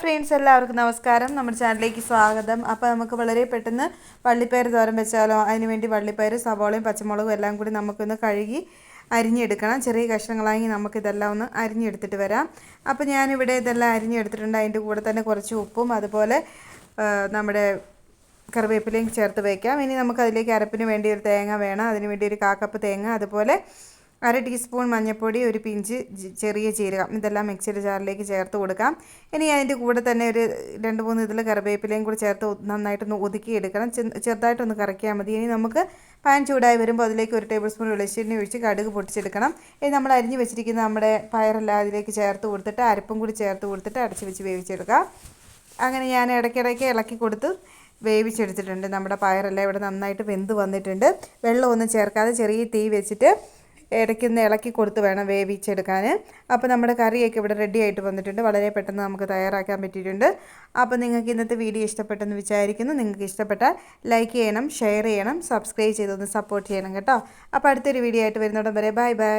Friends എല്ലാവർക്കും നമസ്കാരം. നമ്മുടെ ചാനലിലേക്ക് സ്വാഗതം. അപ്പോൾ നമുക്ക് വളരെ പെട്ടെന്ന് വള്ളിപ്പയർ തോരൻ വെച്ചാലോ? അതിനുവേണ്ടി വള്ളിപ്പയർ, സവാളയും പച്ചമുളകും എല്ലാം കൂടി നമുക്കൊന്ന് കഴുകി അരിഞ്ഞെടുക്കണം. ചെറിയ കഷ്ണങ്ങളായി നമുക്കിതെല്ലാം ഒന്ന് അരിഞ്ഞെടുത്തിട്ട് വരാം. അപ്പോൾ ഞാനിവിടെ ഇതെല്ലാം അരിഞ്ഞെടുത്തിട്ടുണ്ട്. അതിൻ്റെ കൂടെ തന്നെ കുറച്ച് ഉപ്പും അതുപോലെ നമ്മുടെ കറിവേപ്പിലയും ചേർത്ത് വയ്ക്കാം. ഇനി നമുക്കതിലേക്ക് അരപ്പിന് വേണ്ടി ഒരു തേങ്ങ വേണം. അതിന് വേണ്ടി ഒരു 1/4 കപ്പ് തേങ്ങ, അതുപോലെ 1/2 ടീസ്പൂൺ മഞ്ഞൾപ്പൊടി, ഒരു പിഞ്ച് ചെറിയ ജീരകം, ഇതെല്ലാം മിക്സിയുടെ ജാറിലേക്ക് ചേർത്ത് കൊടുക്കാം. ഇനി അതിൻ്റെ കൂടെ തന്നെ ഒരു 2-3 ഇതിൽ കറിവേപ്പിലയും കൂടി ചേർത്ത് നന്നായിട്ടൊന്ന് ഒതുക്കിയെടുക്കണം. ചെറുതായിട്ടൊന്ന് കറക്കിയാൽ മതി. ഇനി നമുക്ക് പാൻ ചൂടായി വരുമ്പോൾ അതിലേക്ക് 1 ടേബിൾ സ്പൂൺ വെളിച്ചെണ്ണ ഒഴിച്ച് കടുക് പൊട്ടിച്ചെടുക്കണം. ഇനി നമ്മൾ അരിഞ്ഞ് വെച്ചിരിക്കുന്ന നമ്മുടെ പയറെല്ലാം അതിലേക്ക് ചേർത്ത് കൊടുത്തിട്ട് അരപ്പും കൂടി ചേർത്ത് കൊടുത്തിട്ട് അടച്ച് വെച്ച് വേവിച്ചെടുക്കാം. അങ്ങനെ ഞാൻ ഇടയ്ക്കിടയ്ക്ക് ഇളക്കി കൊടുത്ത് വേവിച്ചെടുത്തിട്ടുണ്ട്. നമ്മുടെ പയറെല്ലാം ഇവിടെ നന്നായിട്ട് വെന്ത് വന്നിട്ടുണ്ട്. വെള്ളമൊന്നും ചേർക്കാതെ ചെറിയ തീ വെച്ചിട്ട് ഇടയ്ക്കൊന്ന് ഇളക്കി കൊടുത്ത് വേണം വേവിച്ചെടുക്കാൻ. അപ്പോൾ നമ്മുടെ കറിയൊക്കെ ഇവിടെ റെഡി ആയിട്ട് വന്നിട്ടുണ്ട്. വളരെ പെട്ടെന്ന് നമുക്ക് തയ്യാറാക്കാൻ പറ്റിയിട്ടുണ്ട്. അപ്പോൾ നിങ്ങൾക്ക് ഇന്നത്തെ വീഡിയോ ഇഷ്ടപ്പെട്ടെന്ന് വിചാരിക്കുന്നു. നിങ്ങൾക്ക് ഇഷ്ടപ്പെട്ടാൽ ലൈക്ക് ചെയ്യണം, ഷെയർ ചെയ്യണം, സബ്സ്ക്രൈബ് ചെയ്തൊന്ന് സപ്പോർട്ട് ചെയ്യണം കേട്ടോ. അപ്പോൾ അടുത്തൊരു വീഡിയോ ആയിട്ട് വരുന്നോടം വരെ ബൈ ബൈ.